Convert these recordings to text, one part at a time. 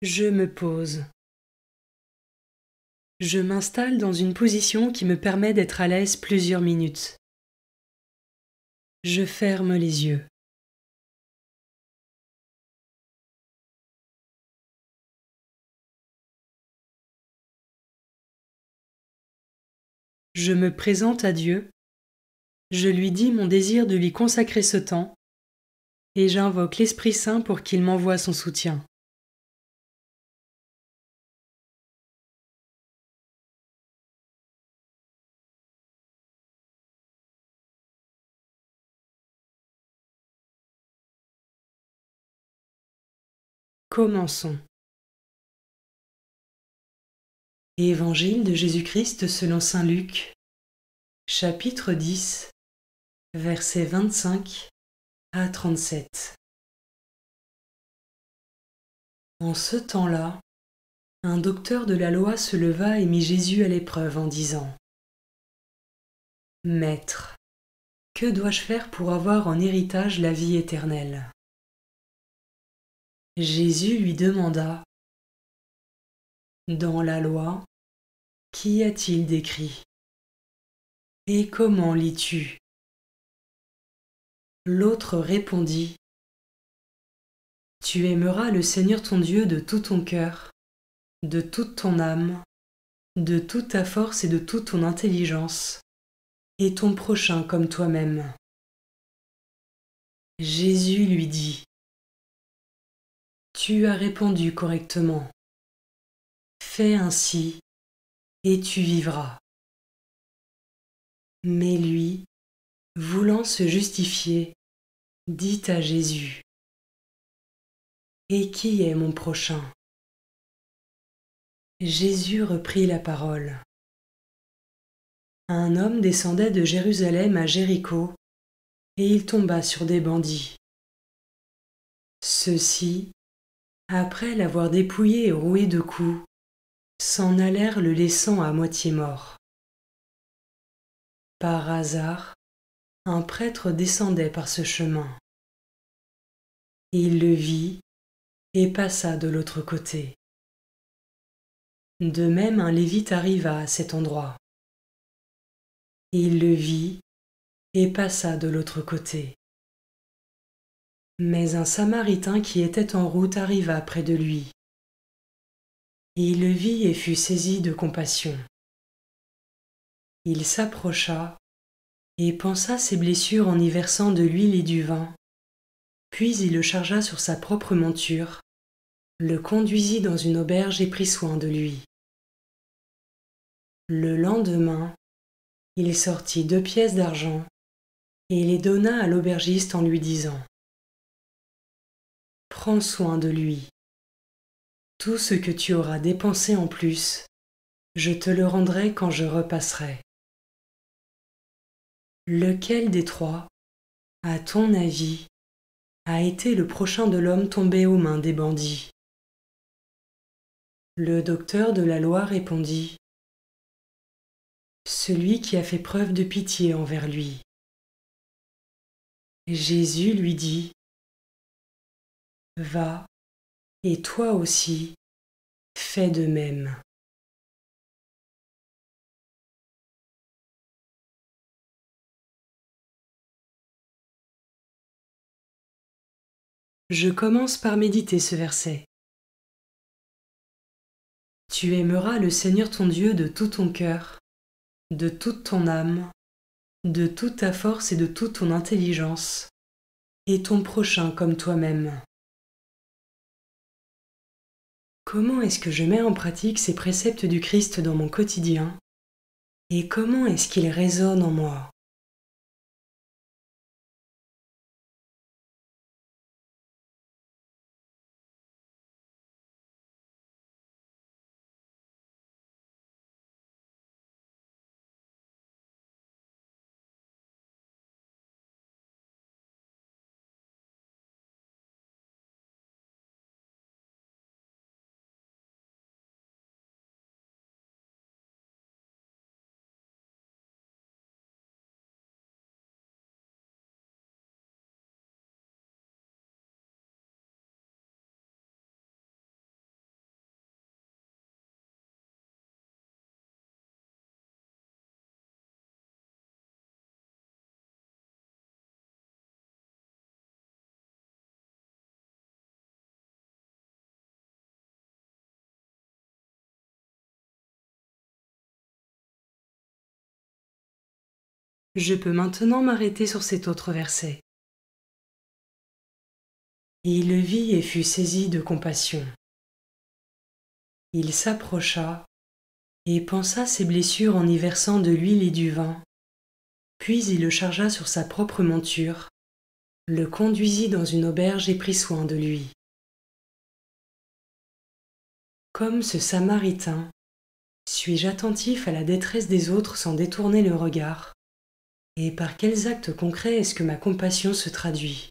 Je me pose. Je m'installe dans une position qui me permet d'être à l'aise plusieurs minutes. Je ferme les yeux. Je me présente à Dieu. Je lui dis mon désir de lui consacrer ce temps et j'invoque l'Esprit Saint pour qu'il m'envoie son soutien. Commençons. Évangile de Jésus-Christ selon saint Luc, chapitre 10, versets 25 à 37. En ce temps-là, un docteur de la loi se leva et mit Jésus à l'épreuve en disant : « Maître, que dois-je faire pour avoir en héritage la vie éternelle ? » Jésus lui demanda : « Dans la loi, qu'y a-t-il d'écrit ? Et comment lis-tu ? » L'autre répondit : « Tu aimeras le Seigneur ton Dieu de tout ton cœur, de toute ton âme, de toute ta force et de toute ton intelligence, et ton prochain comme toi-même. » Jésus lui dit : « Tu as répondu correctement. Fais ainsi, et tu vivras. » Mais lui, voulant se justifier, dit à Jésus : « Et qui est mon prochain ? » Jésus reprit la parole. Un homme descendait de Jérusalem à Jéricho, et il tomba sur des bandits. Ceux-ci, après l'avoir dépouillé et roué de coups, s'en allèrent le laissant à moitié mort. Par hasard, un prêtre descendait par ce chemin. Il le vit et passa de l'autre côté. De même, un lévite arriva à cet endroit. Il le vit et passa de l'autre côté. Mais un Samaritain qui était en route arriva près de lui. Il le vit et fut saisi de compassion. Il s'approcha et pansa ses blessures en y versant de l'huile et du vin, puis il le chargea sur sa propre monture, le conduisit dans une auberge et prit soin de lui. Le lendemain, il sortit 2 pièces d'argent et les donna à l'aubergiste en lui disant : « Prends soin de lui. Tout ce que tu auras dépensé en plus, je te le rendrai quand je repasserai. » Lequel des trois, à ton avis, a été le prochain de l'homme tombé aux mains des bandits ? Le docteur de la loi répondit : « Celui qui a fait preuve de pitié envers lui. » Jésus lui dit : « Va, et toi aussi, fais de même. » Je commence par méditer ce verset. Tu aimeras le Seigneur ton Dieu de tout ton cœur, de toute ton âme, de toute ta force et de toute ton intelligence, et ton prochain comme toi-même. Comment est-ce que je mets en pratique ces préceptes du Christ dans mon quotidien, et comment est-ce qu'ils résonnent en moi ? Je peux maintenant m'arrêter sur cet autre verset. Il le vit et fut saisi de compassion. Il s'approcha et pansa ses blessures en y versant de l'huile et du vin. Puis il le chargea sur sa propre monture, le conduisit dans une auberge et prit soin de lui. Comme ce Samaritain, suis-je attentif à la détresse des autres sans détourner le regard? Et par quels actes concrets est-ce que ma compassion se traduit?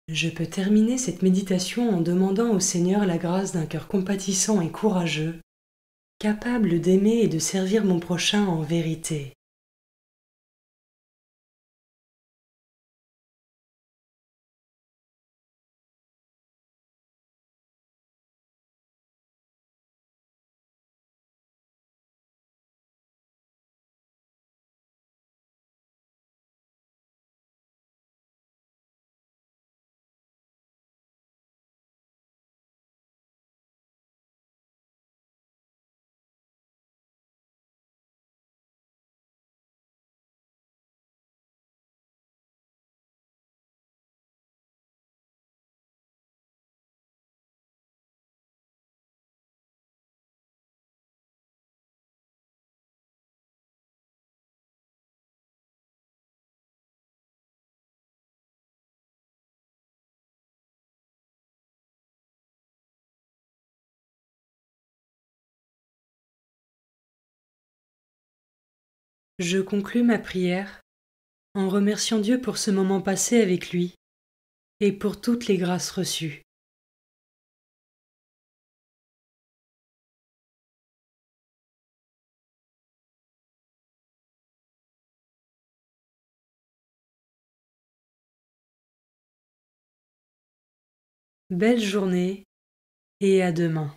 Je peux terminer cette méditation en demandant au Seigneur la grâce d'un cœur compatissant et courageux, capable d'aimer et de servir mon prochain en vérité. Je conclus ma prière en remerciant Dieu pour ce moment passé avec lui et pour toutes les grâces reçues. Belle journée et à demain.